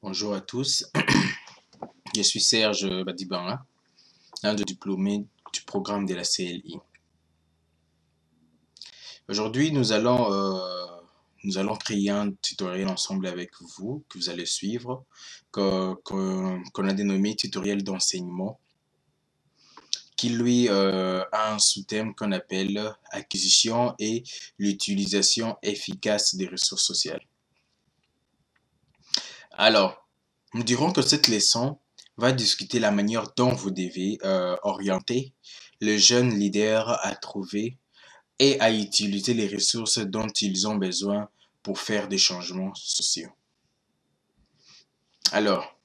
Bonjour à tous, je suis Serge Badibanga, un des diplômés du programme de la CLI. Aujourd'hui, nous allons créer un tutoriel ensemble avec vous que vous allez suivre, qu'on a dénommé tutoriel d'enseignement, qui lui a un sous-thème qu'on appelle acquisition et l'utilisation efficace des ressources sociales. Alors, nous dirons que cette leçon va discuter la manière dont vous devez orienter le jeune leader à trouver et à utiliser les ressources dont ils ont besoin pour faire des changements sociaux. Alors,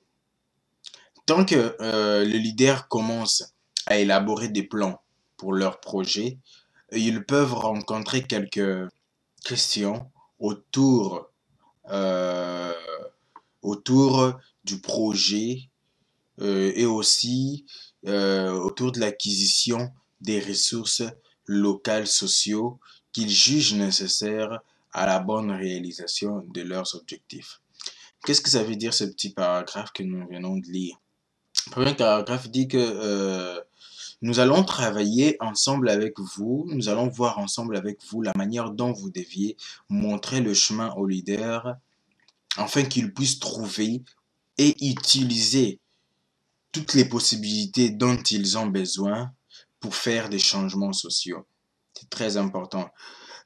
tant que le leader commence à élaborer des plans pour leur projet, ils peuvent rencontrer quelques questions autour, euh, autour du projet et aussi autour de l'acquisition des ressources locales sociaux qu'ils jugent nécessaires à la bonne réalisation de leurs objectifs. Qu'est-ce que ça veut dire ce petit paragraphe que nous venons de lire? Le premier paragraphe dit que nous allons travailler ensemble avec vous, nous allons voir ensemble avec vous la manière dont vous deviez montrer le chemin aux leaders afin qu'ils puissent trouver et utiliser toutes les possibilités dont ils ont besoin pour faire des changements sociaux. C'est très important.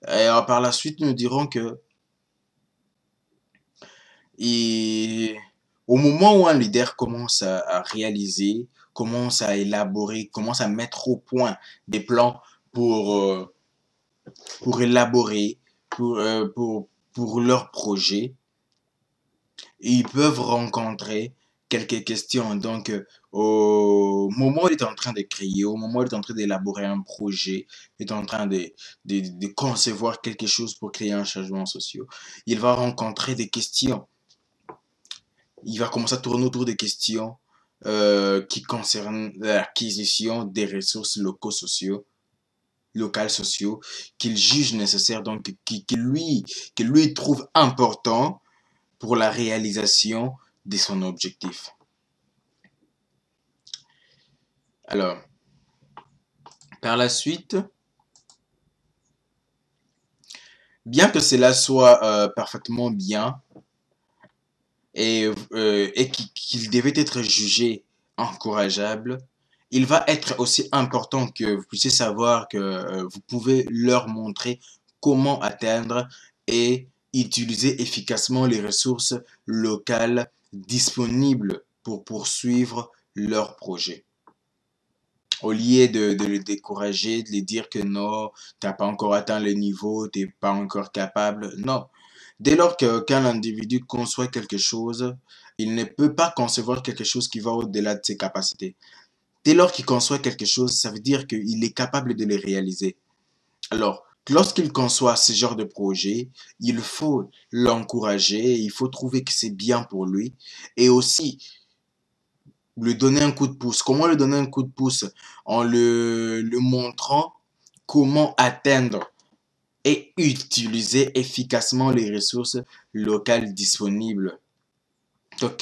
Et par la suite, nous dirons que au moment où un leader commence à réaliser, commence à élaborer, commence à mettre au point des plans pour, euh, pour élaborer, pour leur projet, ils peuvent rencontrer quelques questions. Donc, au moment où il est en train de créer, au moment où il est en train d'élaborer un projet, il est en train de concevoir quelque chose pour créer un changement social, il va rencontrer des questions. Il va commencer à tourner autour des questions qui concernent l'acquisition des ressources locales sociaux, qu'il juge nécessaires, donc qui lui trouve important pour la réalisation de son objectif. Alors, par la suite, bien que cela soit parfaitement bien et qu'il devait être jugé encourageable, il va être aussi important que vous puissiez savoir que vous pouvez leur montrer comment atteindre et utiliser efficacement les ressources locales disponibles pour poursuivre leur projet. Au lieu de les décourager, de les dire que non, tu n'as pas encore atteint le niveau, tu n'es pas encore capable. Non. Dès lors qu'un individu conçoit quelque chose, il ne peut pas concevoir quelque chose qui va au-delà de ses capacités. Dès lors qu'il conçoit quelque chose, ça veut dire qu'il est capable de le réaliser. Alors, lorsqu'il conçoit ce genre de projet, il faut l'encourager, il faut trouver que c'est bien pour lui et aussi lui donner un coup de pouce. Comment lui donner un coup de pouce? En le montrant comment atteindre et utiliser efficacement les ressources locales disponibles. Donc,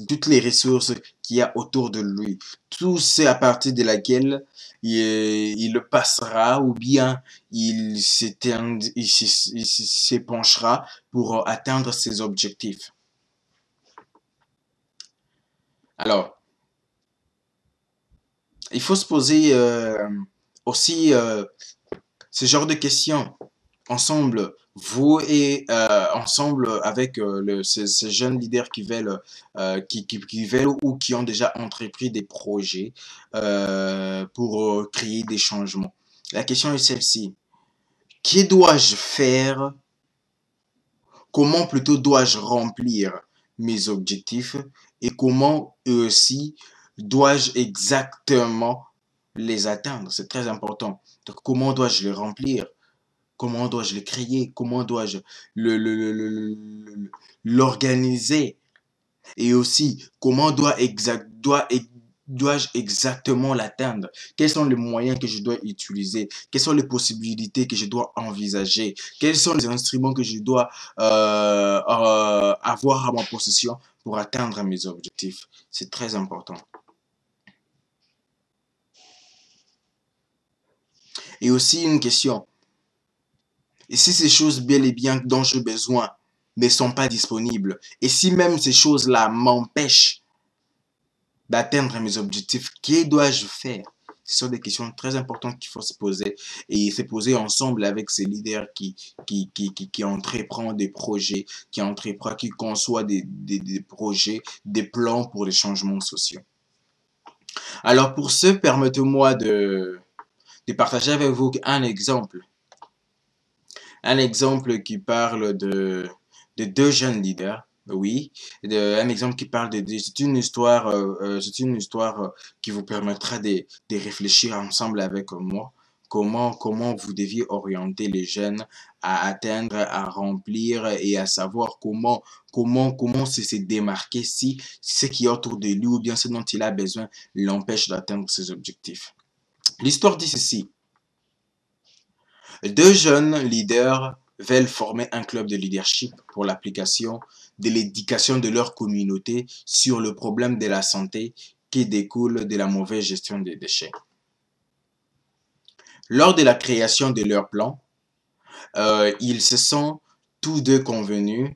toutes les ressources qu'il y a autour de lui. Tout c'est à partir de laquelle il le passera ou bien il s'épanchera pour atteindre ses objectifs. Alors, il faut se poser aussi ce genre de questions ensemble, vous et ensemble avec ces jeunes leaders qui veulent, qui veulent ou qui ont déjà entrepris des projets pour créer des changements. La question est celle-ci. Que dois-je faire? Comment plutôt dois-je remplir mes objectifs? Et comment aussi dois-je exactement les atteindre? C'est très important. Donc, comment dois-je les remplir? Comment dois-je le créer? Comment dois-je l'organiser? Et aussi, comment dois dois-je exactement l'atteindre? Quels sont les moyens que je dois utiliser? Quelles sont les possibilités que je dois envisager? Quels sont les instruments que je dois avoir à ma possession pour atteindre mes objectifs? C'est très important. Et aussi une question. Et si ces choses bel et bien dont j'ai besoin ne sont pas disponibles, et si même ces choses-là m'empêchent d'atteindre mes objectifs, que dois-je faire? Ce sont des questions très importantes qu'il faut se poser et se poser ensemble avec ces leaders qui entreprennent des projets, qui conçoivent des projets, des plans pour les changements sociaux. Alors pour ce, permettez-moi de partager avec vous un exemple. Un exemple qui parle de deux jeunes leaders, oui, un exemple qui parle c'est une histoire qui vous permettra de réfléchir ensemble avec moi. Comment vous deviez orienter les jeunes à atteindre, à remplir et à savoir comment se démarquer si ce qui est autour de lui ou bien ce dont il a besoin l'empêche d'atteindre ses objectifs. L'histoire dit ceci. Deux jeunes leaders veulent former un club de leadership pour l'application de l'éducation de leur communauté sur le problème de la santé qui découle de la mauvaise gestion des déchets. Lors de la création de leur plan, ils se sont tous deux convenus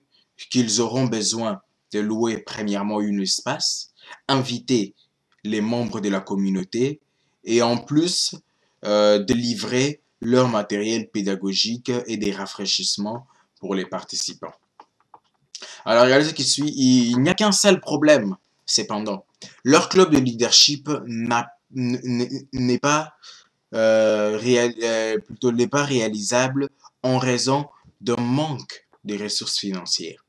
qu'ils auront besoin de louer premièrement un espace, inviter les membres de la communauté et en plus de livrer leur matériel pédagogique et des rafraîchissements pour les participants. Alors regardez ce qui suit, il n'y a qu'un seul problème cependant. Leur club de leadership n'est pas n'est pas réalisable en raison d'un manque de ressources financières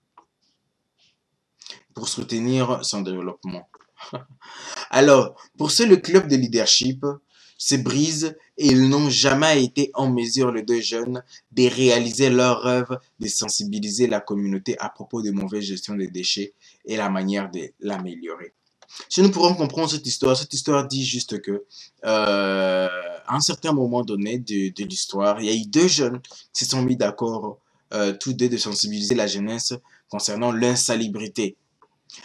pour soutenir son développement. Alors, pour ce, le club de leadership se brise et ils n'ont jamais été en mesure, les deux jeunes, de réaliser leur rêve de sensibiliser la communauté à propos de mauvaise gestion des déchets et la manière de l'améliorer. Si nous pourrons comprendre cette histoire dit juste que, à un certain moment donné de l'histoire, il y a eu deux jeunes qui se sont mis d'accord, tous deux, de sensibiliser la jeunesse concernant l'insalubrité.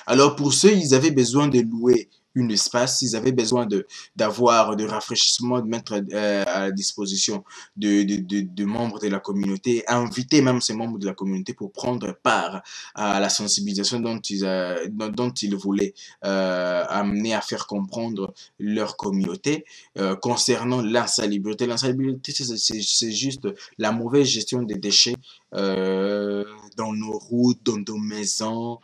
Alors pour ceux, ils avaient besoin de louer un espace, ils avaient besoin d'avoir de rafraîchissement, de mettre à la disposition de membres de la communauté, inviter même ces membres de la communauté pour prendre part à la sensibilisation dont ils voulaient amener à faire comprendre leur communauté concernant l'insalubrité. L'insalubrité, c'est juste la mauvaise gestion des déchets dans nos routes, dans nos maisons,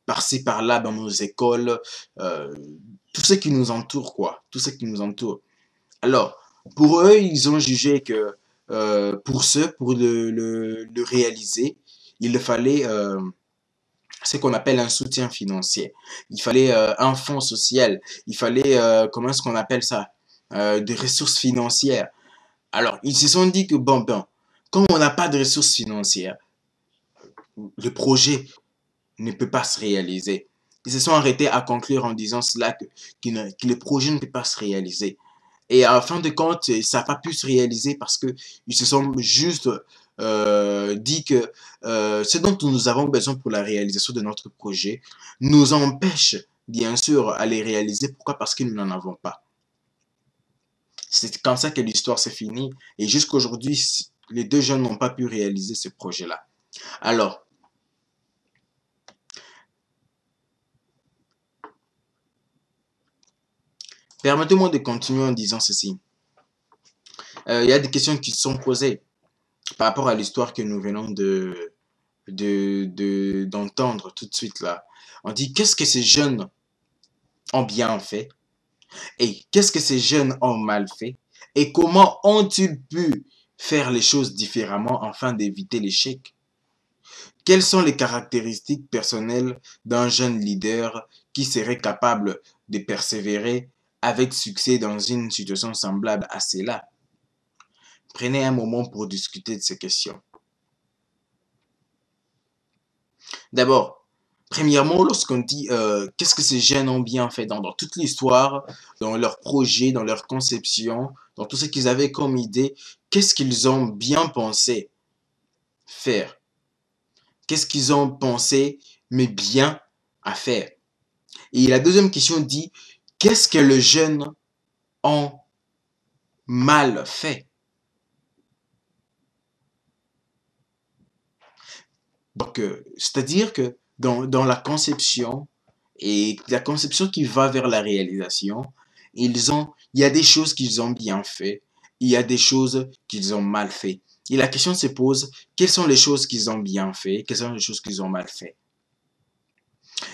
par-ci par-là dans nos écoles, euh, tout ce qui nous entoure, quoi, tout ce qui nous entoure. Alors, pour eux, ils ont jugé que pour le réaliser, il fallait ce qu'on appelle un soutien financier. Il fallait un fonds social. Il fallait, comment est-ce qu'on appelle ça? Des ressources financières. Alors, ils se sont dit que, bon, ben, comme on n'a pas de ressources financières, le projet ne peut pas se réaliser. Ils se sont arrêtés à conclure en disant cela que le projet ne peut pas se réaliser. Et en fin de compte, ça n'a pas pu se réaliser parce qu'ils se sont juste dit que ce dont nous avons besoin pour la réalisation de notre projet nous empêche, bien sûr, à les réaliser. Pourquoi? Parce que nous n'en avons pas. C'est comme ça que l'histoire s'est finie. Et jusqu'aujourd'hui, les deux jeunes n'ont pas pu réaliser ce projet-là. Alors, permettez-moi de continuer en disant ceci. Il y a des questions qui se sont posées par rapport à l'histoire que nous venons d'entendre tout de suite là. On dit qu'est-ce que ces jeunes ont bien fait et qu'est-ce que ces jeunes ont mal fait et comment ont-ils pu faire les choses différemment afin d'éviter l'échec? Quelles sont les caractéristiques personnelles d'un jeune leader qui serait capable de persévérer avec succès dans une situation semblable à celle-là? Prenez un moment pour discuter de ces questions. D'abord, Premièrement, lorsqu'on dit qu'est-ce que ces jeunes ont bien fait dans toute l'histoire, dans leur projet, dans leur conception, dans tout ce qu'ils avaient comme idée, qu'est-ce qu'ils ont bien pensé faire? Qu'est-ce qu'ils ont pensé, mais bien à faire? Et la deuxième question dit, qu'est-ce que les jeunes ont mal fait? Donc, c'est-à-dire que dans la conception, et la conception qui va vers la réalisation, il y a des choses qu'ils ont bien fait, il y a des choses qu'ils ont mal fait. Et la question se pose, quelles sont les choses qu'ils ont bien fait, quelles sont les choses qu'ils ont mal fait?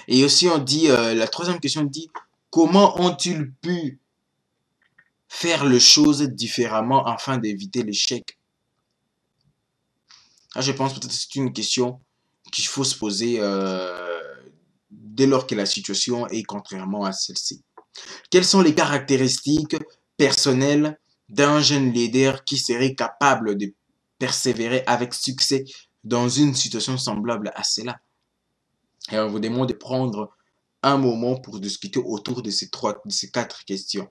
Et aussi, on dit, la troisième question dit, comment ont-ils pu faire les choses différemment afin d'éviter l'échec? Là, je pense peut-être que c'est une question qu'il faut se poser dès lors que la situation est contrairement à celle-ci. Quelles sont les caractéristiques personnelles d'un jeune leader qui serait capable de persévérer avec succès dans une situation semblable à celle-là? Et on vous demande de prendre un moment pour discuter autour de ces quatre questions.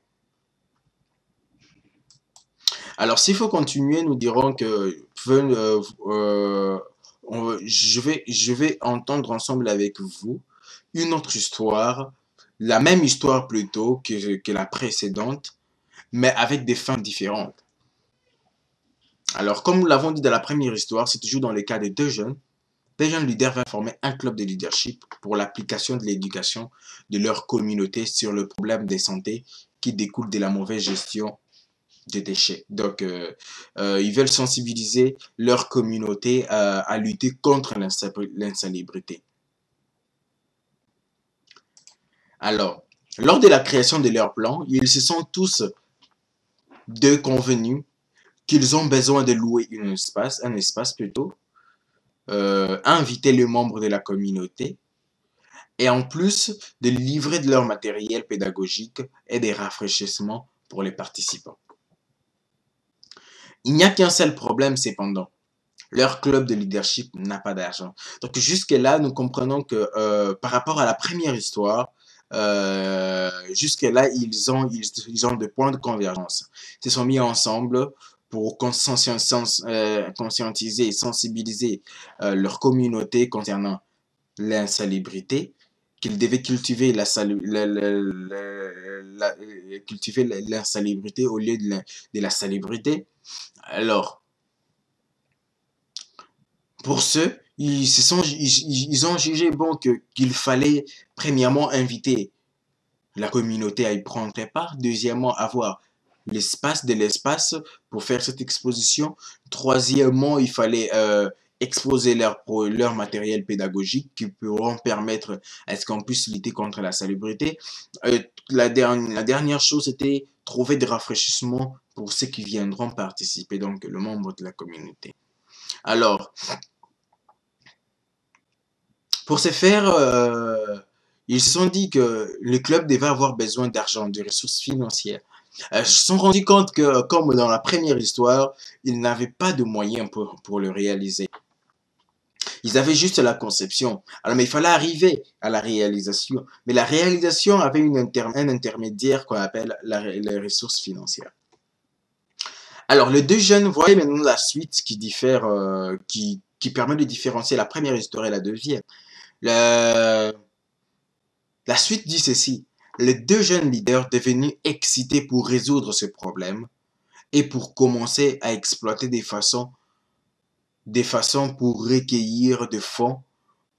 Alors, s'il faut continuer, nous dirons que je vais entendre ensemble avec vous une autre histoire, la même histoire plutôt que la précédente, mais avec des fins différentes. Alors, comme nous l'avons dit dans la première histoire, c'est toujours dans le cas de deux jeunes leaders vont former un club de leadership pour l'application de l'éducation de leur communauté sur le problème de santé qui découle de la mauvaise gestion des déchets. Donc, ils veulent sensibiliser leur communauté à lutter contre l'insalubrité. Alors, lors de la création de leur plan, ils se sont tous deux convenus qu'ils ont besoin de louer un espace plutôt, inviter les membres de la communauté et en plus de livrer de leur matériel pédagogique et des rafraîchissements pour les participants. Il n'y a qu'un seul problème cependant. Leur club de leadership n'a pas d'argent. Donc jusque-là, nous comprenons que par rapport à la première histoire, jusque-là, ils ont des points de convergence. Ils se sont mis ensemble pour conscientiser et sensibiliser leur communauté concernant l'insalubrité, qu'ils devaient cultiver cultiver l'insalubrité au lieu de la salubrité. Alors, pour ceux, ils ont jugé bon qu'il fallait premièrement inviter la communauté à y prendre part, deuxièmement avoir de l'espace pour faire cette exposition, troisièmement il fallait exposer leur matériel pédagogique qui pourront permettre à ce qu'on puisse lutter contre la salubrité. La dernière chose c'était trouver des rafraîchissements pour ceux qui viendront participer, donc le membre de la communauté. Alors, pour ce faire, ils se sont dit que le club devait avoir besoin d'argent, de ressources financières. Ils se sont rendus compte que, comme dans la première histoire, ils n'avaient pas de moyens pour le réaliser. Ils avaient juste la conception. Alors, mais il fallait arriver à la réalisation. Mais la réalisation avait un intermédiaire qu'on appelle les ressources financières. Alors, les deux jeunes voyaient maintenant la suite qui diffère, qui permet de différencier la première histoire et la deuxième. La suite dit ceci. Les deux jeunes leaders devenus excités pour résoudre ce problème et pour commencer à exploiter des façons pour recueillir des fonds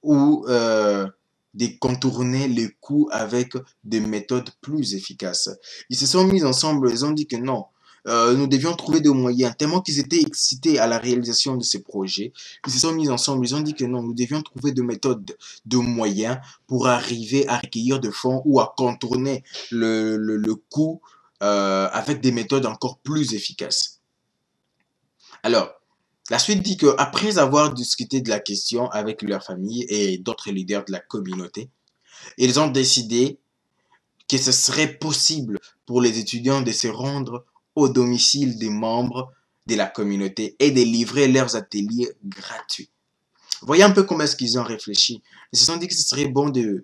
ou de contourner les coûts avec des méthodes plus efficaces. Ils se sont mis ensemble, ils ont dit que non, nous devions trouver des moyens. Tellement qu'ils étaient excités à la réalisation de ces projets, ils se sont mis ensemble, ils ont dit que non, nous devions trouver des méthodes, de moyens pour arriver à recueillir des fonds ou à contourner le coût avec des méthodes encore plus efficaces. Alors, la suite dit qu'après avoir discuté de la question avec leur famille et d'autres leaders de la communauté, ils ont décidé que ce serait possible pour les étudiants de se rendre au domicile des membres de la communauté et de livrer leurs ateliers gratuits. Voyez un peu comment est-ce qu'ils ont réfléchi. Ils se sont dit que ce serait bon de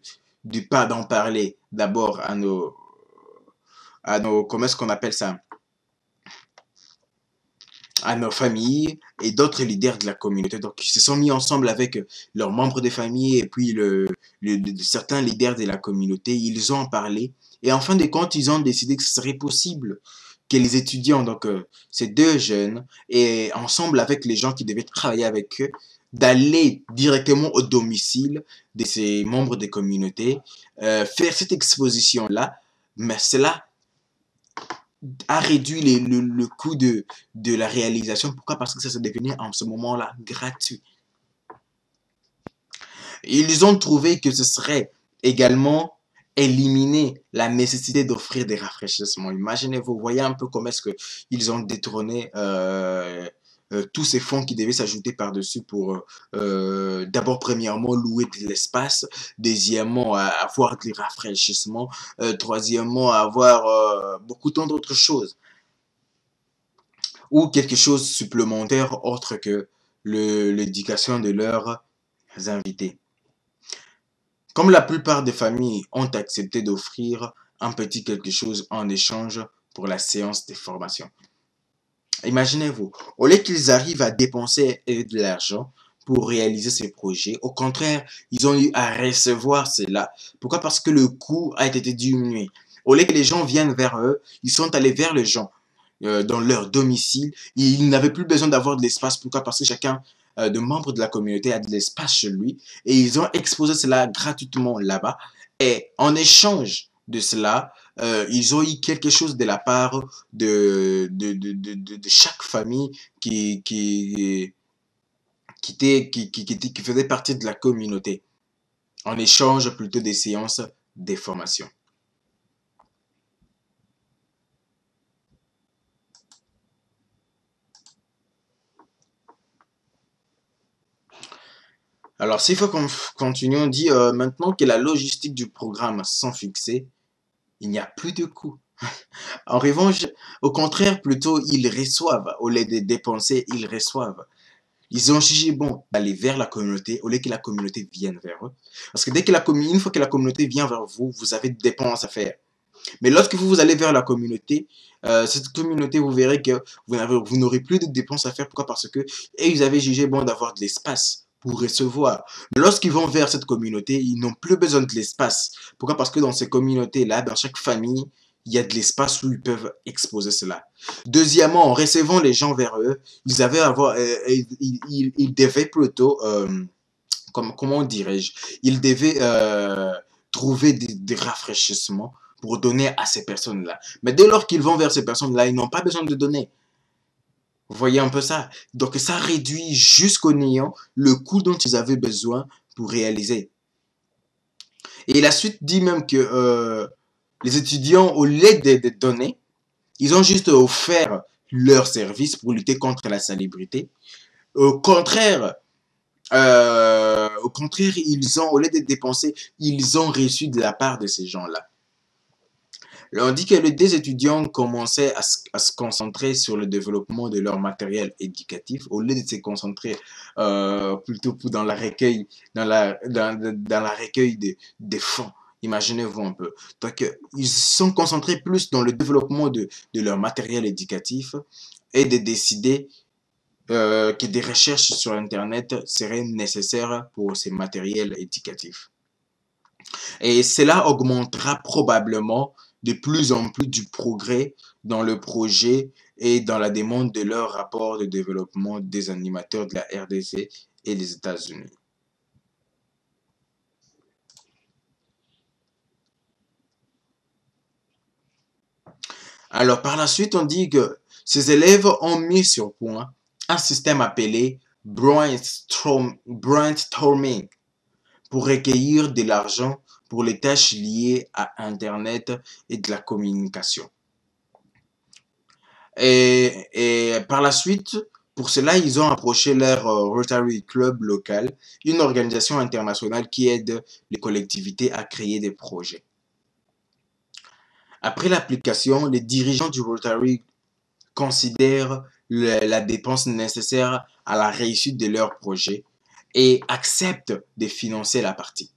pas d'en parler d'abord comment est-ce qu'on appelle ça? À nos familles et d'autres leaders de la communauté. Donc, ils se sont mis ensemble avec leurs membres de famille et puis certains leaders de la communauté. Ils ont en parlé. Et en fin de compte, ils ont décidé que ce serait possible que les étudiants, donc ces deux jeunes, et ensemble avec les gens qui devaient travailler avec eux, d'aller directement au domicile de ces membres des communautés, faire cette exposition-là, mais cela a réduit le coût de la réalisation. Pourquoi? Parce que ça se devenait en ce moment-là gratuit. Ils ont trouvé que ce serait également éliminer la nécessité d'offrir des rafraîchissements. Imaginez-vous, voyez un peu comment est-ce qu'ils ont détourné tous ces fonds qui devaient s'ajouter par-dessus pour d'abord, premièrement, louer de l'espace, deuxièmement, avoir des rafraîchissements, troisièmement, avoir beaucoup tant d'autres choses ou quelque chose supplémentaire autre que l'éducation de leurs invités. Comme la plupart des familles ont accepté d'offrir un petit quelque chose en échange pour la séance de formation. Imaginez-vous, au lieu qu'ils arrivent à dépenser de l'argent pour réaliser ces projets, au contraire, ils ont eu à recevoir cela. Pourquoi? Parce que le coût a été diminué. Au lieu que les gens viennent vers eux, ils sont allés vers les gens dans leur domicile. Ils n'avaient plus besoin d'avoir de l'espace. Pourquoi? Parce que chacun de membres de la communauté a de l'espace chez lui. Et ils ont exposé cela gratuitement là-bas. Et en échange de cela, ils ont eu quelque chose de la part de chaque famille qui faisait partie de la communauté. En échange plutôt des séances de formation. Alors, s'il faut qu'on continue, on dit maintenant que la logistique du programme sont fixées, il n'y a plus de coûts. En revanche, au contraire, plutôt, ils reçoivent. Au lieu de dépenser, ils reçoivent. Ils ont jugé bon d'aller vers la communauté au lieu que la communauté vienne vers eux. Parce que une fois que la communauté vient vers vous, vous avez des dépenses à faire. Mais lorsque vous allez vers la communauté, cette communauté, vous verrez que vous n'aurez plus de dépenses à faire. Pourquoi? Parce que ils avaient jugé bon d'avoir de l'espace pour recevoir. Mais lorsqu'ils vont vers cette communauté, ils n'ont plus besoin de l'espace. Pourquoi? Parce que dans ces communautés-là, dans chaque famille, il y a de l'espace où ils peuvent exposer cela. Deuxièmement, en recevant les gens vers eux, ils devaient plutôt, comment dirais-je, ils devaient trouver des rafraîchissements pour donner à ces personnes-là. Mais dès lors qu'ils vont vers ces personnes-là, ils n'ont pas besoin de donner. Vous voyez un peu ça? Donc ça réduit jusqu'au néant le coût dont ils avaient besoin pour réaliser. Et la suite dit même que les étudiants, au lieu de donner, ils ont juste offert leur service pour lutter contre la salubrité. Au contraire, au lieu de dépenser, ils ont reçu de la part de ces gens-là. On dit que les deux étudiants commençaient à se concentrer sur le développement de leur matériel éducatif au lieu de se concentrer plutôt dans la recueil, dans la recueil des fonds. Imaginez-vous un peu. Donc, ils se sont concentrés plus dans le développement de leur matériel éducatif et de décider que des recherches sur Internet seraient nécessaires pour ces matériels éducatifs. Et cela augmentera probablement de plus en plus du progrès dans le projet et dans la demande de leur rapport de développement des animateurs de la RDC et des États-Unis. Alors, par la suite, on dit que ces élèves ont mis sur point un système appelé brainstorming pour recueillir de l'argent pour les tâches liées à Internet et de la communication. Et par la suite, pour cela, ils ont approché leur Rotary Club local, une organisation internationale qui aide les collectivités à créer des projets. Après l'application, les dirigeants du Rotary considèrent la dépense nécessaire à la réussite de leur projet et acceptent de financer la partie.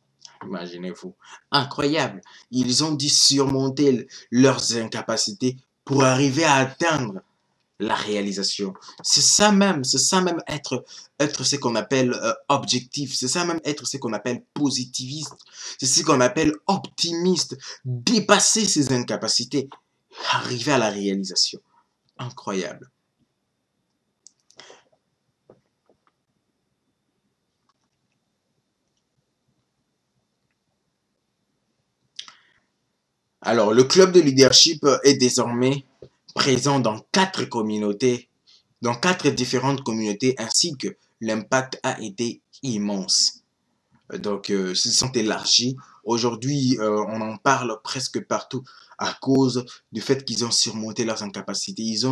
Imaginez-vous. Incroyable. Ils ont dû surmonter leurs incapacités pour arriver à atteindre la réalisation. C'est ça même être ce qu'on appelle objectif, c'est ça même être ce qu'on appelle positiviste, c'est ce qu'on appelle optimiste, dépasser ses incapacités, arriver à la réalisation. Incroyable. Alors, le club de leadership est désormais présent dans 4 communautés, dans 4 différentes communautés, ainsi que l'impact a été immense. Donc, ils se sont élargis. Aujourd'hui, on en parle presque partout à cause du fait qu'ils ont surmonté leurs incapacités. Ils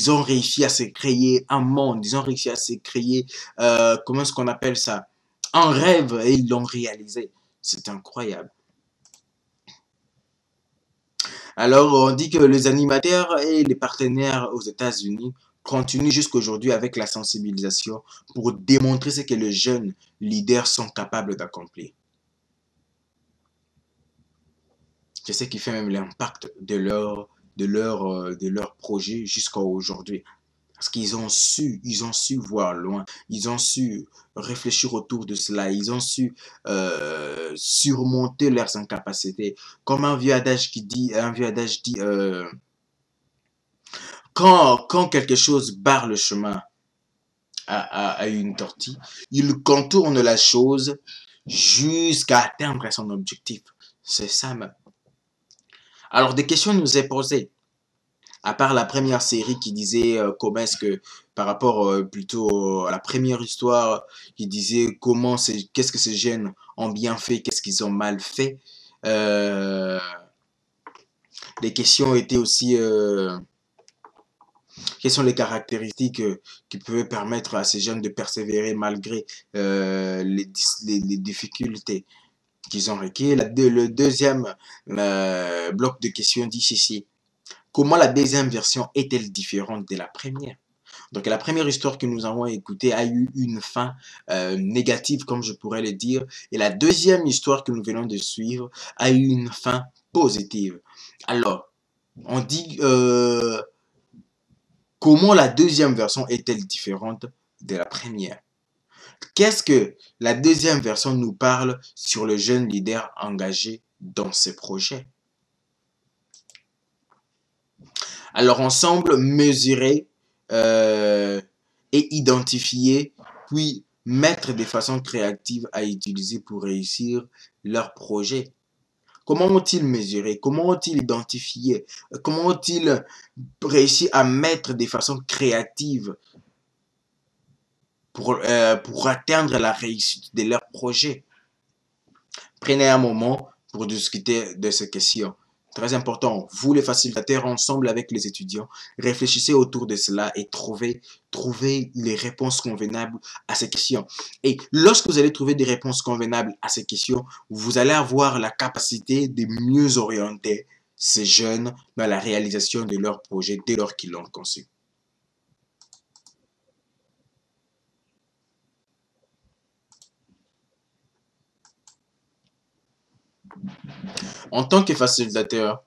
ont réussi à se créer un monde, ils ont réussi à se créer, comment est-ce qu'on appelle ça? Un rêve et ils l'ont réalisé. C'est incroyable. Alors, on dit que les animateurs et les partenaires aux États-Unis continuent jusqu'aujourd'hui avec la sensibilisation pour démontrer ce que les jeunes leaders sont capables d'accomplir. C'est ce qui fait même l'impact de leur projet jusqu'à aujourd'hui. Parce ils ont su voir loin, ils ont su réfléchir autour de cela, ils ont su surmonter leurs incapacités. Comme un vieux adage dit, quand quelque chose barre le chemin à une tortue, il contourne la chose jusqu'à atteindre son objectif. C'est ça même. Alors, des questions nous est posées. À part la première série qui disait comment est-ce que, par rapport plutôt à la première histoire, qui disait qu'est-ce que ces jeunes ont bien fait, qu'est-ce qu'ils ont mal fait. Euh, les questions étaient aussi, quelles sont les caractéristiques qui peuvent permettre à ces jeunes de persévérer malgré les difficultés qu'ils ont requis. Le deuxième bloc de questions dit ceci. Comment la deuxième version est-elle différente de la première? Donc la première histoire que nous avons écoutée a eu une fin négative, comme je pourrais le dire, et la deuxième histoire que nous venons de suivre a eu une fin positive. Alors, on dit comment la deuxième version est-elle différente de la première? Qu'est-ce que la deuxième version nous parle sur le jeune leader engagé dans ce projet? Alors, on semble mesurer et identifier, puis mettre des façons créatives à utiliser pour réussir leur projet. Comment ont-ils mesuré? Comment ont-ils identifié? Comment ont-ils réussi à mettre des façons créatives pour atteindre la réussite de leur projet? Prenez un moment pour discuter de ces questions. Très important, vous les facilitateurs, ensemble avec les étudiants, réfléchissez autour de cela et trouvez les réponses convenables à ces questions. Et lorsque vous allez trouver des réponses convenables à ces questions, vous allez avoir la capacité de mieux orienter ces jeunes dans la réalisation de leur projet dès lors qu'ils l'ont conçu. En tant que facilitateur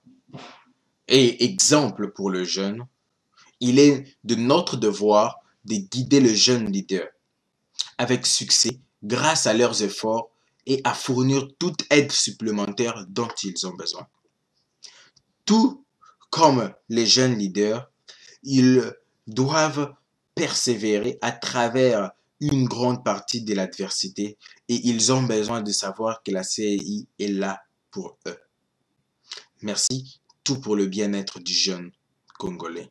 et exemple pour le jeune, il est de notre devoir de guider le jeune leader avec succès grâce à leurs efforts et à fournir toute aide supplémentaire dont ils ont besoin. Tout comme les jeunes leaders, ils doivent persévérer à travers une grande partie de l'adversité et ils ont besoin de savoir que la CI est là pour eux. Merci, tout pour le bien-être du jeune Congolais.